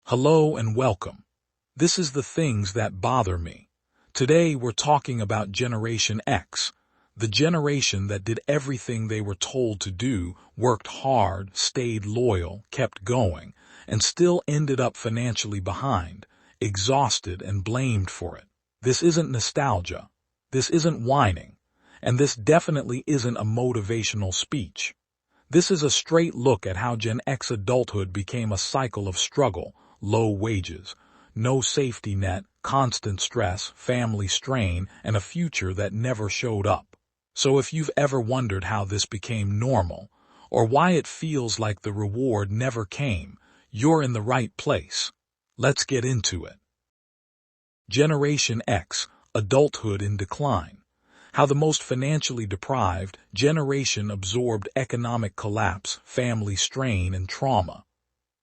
Hello and welcome. This is the things that bother me. Today we're talking about Generation X, the generation that did everything they were told to do, worked hard, stayed loyal, kept going, and still ended up financially behind, exhausted and blamed for it. This isn't nostalgia. This isn't whining. And this definitely isn't a motivational speech. This is a straight look at how Gen X adulthood became a cycle of struggle, low wages, no safety net, constant stress, family strain, and a future that never showed up. So if you've ever wondered how this became normal, or why it feels like the reward never came, you're in the right place. Let's get into it. Generation X, adulthood in decline. How the most financially deprived generation absorbed economic collapse, family strain, and trauma.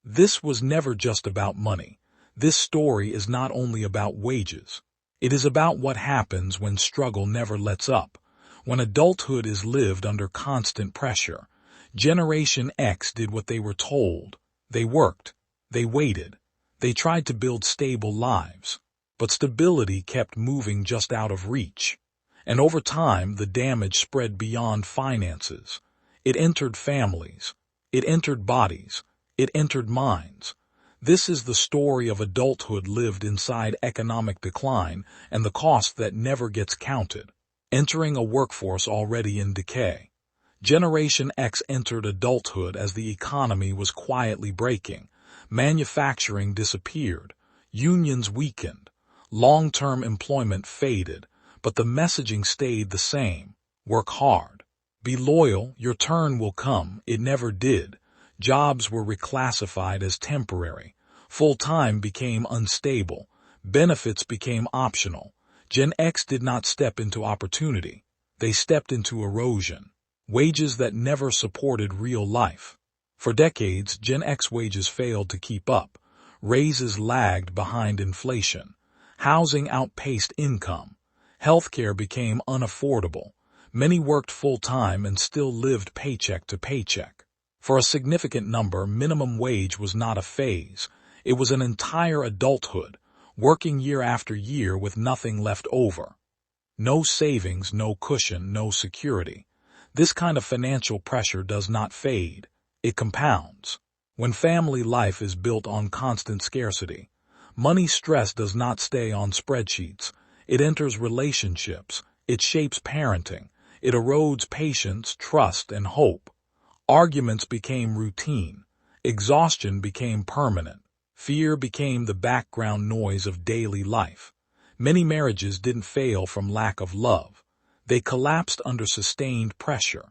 This was never just about money. This story is not only about wages. It is about what happens when struggle never lets up, when adulthood is lived under constant pressure. Generation X did what they were told. They worked. They waited. They tried to build stable lives. But stability kept moving just out of reach. And over time, the damage spread beyond finances. It entered families. It entered bodies. It entered minds. This is the story of adulthood lived inside economic decline and the cost that never gets counted. Entering a workforce already in decay. Generation X entered adulthood as the economy was quietly breaking. Manufacturing disappeared. Unions weakened. Long-term employment faded. But the messaging stayed the same. Work hard. Be loyal, your turn will come. It never did. Jobs were reclassified as temporary. Full-time became unstable. Benefits became optional. Gen X did not step into opportunity. They stepped into erosion. Wages that never supported real life. For decades, Gen X wages failed to keep up. Raises lagged behind inflation. Housing outpaced income. Healthcare became unaffordable. Many worked full-time and still lived paycheck to paycheck. For a significant number, minimum wage was not a phase. It was an entire adulthood, working year after year with nothing left over. No savings, no cushion, no security. This kind of financial pressure does not fade. It compounds. When family life is built on constant scarcity, money stress does not stay on spreadsheets. It enters relationships. It shapes parenting. It erodes patience, trust, and hope. Arguments became routine. Exhaustion became permanent. Fear became the background noise of daily life. Many marriages didn't fail from lack of love. They collapsed under sustained pressure.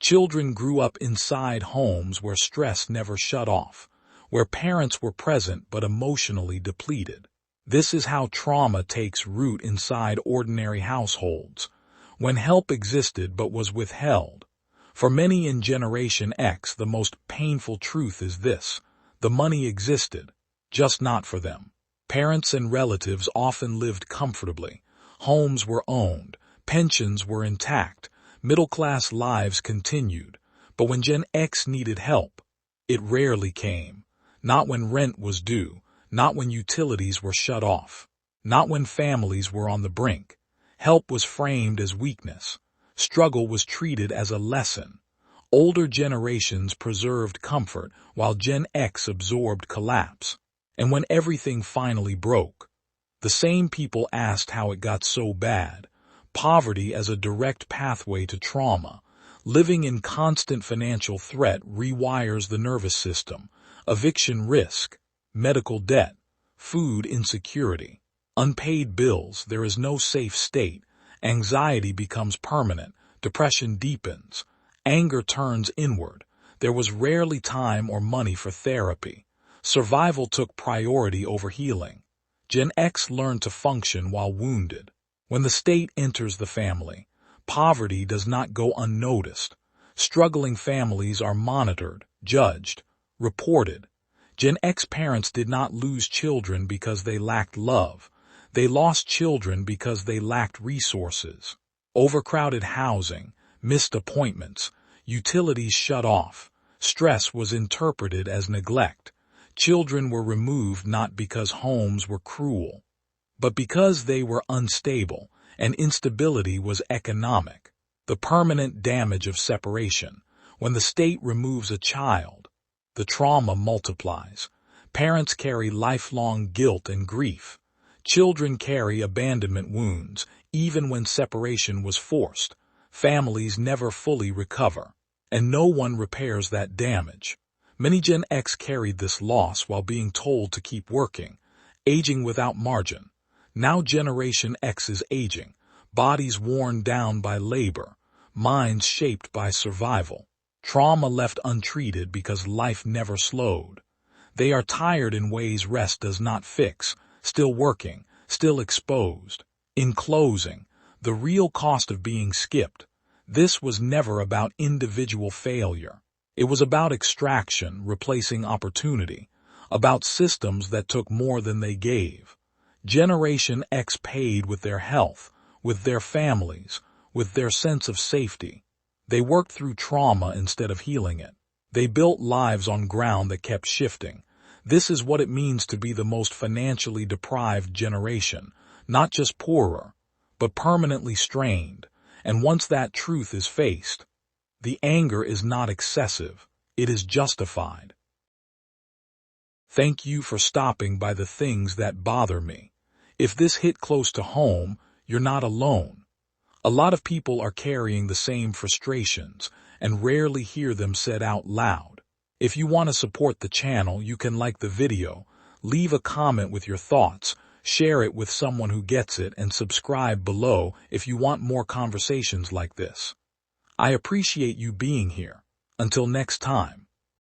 Children grew up inside homes where stress never shut off, where parents were present but emotionally depleted. This is how trauma takes root inside ordinary households, when help existed but was withheld. For many in Generation X, the most painful truth is this: the money existed, just not for them. Parents and relatives often lived comfortably. Homes were owned. Pensions were intact. Middle-class lives continued. But when Gen X needed help, it rarely came. Not when rent was due. Not when utilities were shut off. Not when families were on the brink. Help was framed as weakness. Struggle was treated as a lesson. Older generations preserved comfort while Gen X absorbed collapse. And when everything finally broke, the same people asked how it got so bad. Poverty as a direct pathway to trauma. Living in constant financial threat rewires the nervous system. Eviction risk. Medical debt, food insecurity, unpaid bills, there is no safe state. Anxiety becomes permanent, depression deepens, anger turns inward. There was rarely time or money for therapy. Survival took priority over healing. Gen X learned to function while wounded. When the state enters the family, poverty does not go unnoticed. Struggling families are monitored, judged, reported. Gen X parents did not lose children because they lacked love. They lost children because they lacked resources. Overcrowded housing, missed appointments, utilities shut off. Stress was interpreted as neglect. Children were removed not because homes were cruel, but because they were unstable, and instability was economic. The permanent damage of separation. When the state removes a child, the trauma multiplies. Parents carry lifelong guilt and grief. Children carry abandonment wounds, even when separation was forced. Families never fully recover, and no one repairs that damage. Many Gen X carried this loss while being told to keep working, aging without margin. Now Generation X is aging, bodies worn down by labor, minds shaped by survival, trauma left untreated because life never slowed. They are tired in ways rest does not fix, still working, still exposed. In closing, the real cost of being skipped. This was never about individual failure. It was about extraction, replacing opportunity, about systems that took more than they gave. Generation X paid with their health, with their families, with their sense of safety. They worked through trauma instead of healing it. They built lives on ground that kept shifting. This is what it means to be the most financially deprived generation, not just poorer, but permanently strained. And once that truth is faced, the anger is not excessive, it is justified. Thank you for stopping by the things that bother me. If this hit close to home, you're not alone. A lot of people are carrying the same frustrations and rarely hear them said out loud. If you want to support the channel, you can like the video, leave a comment with your thoughts, share it with someone who gets it, and subscribe below if you want more conversations like this. I appreciate you being here. Until next time.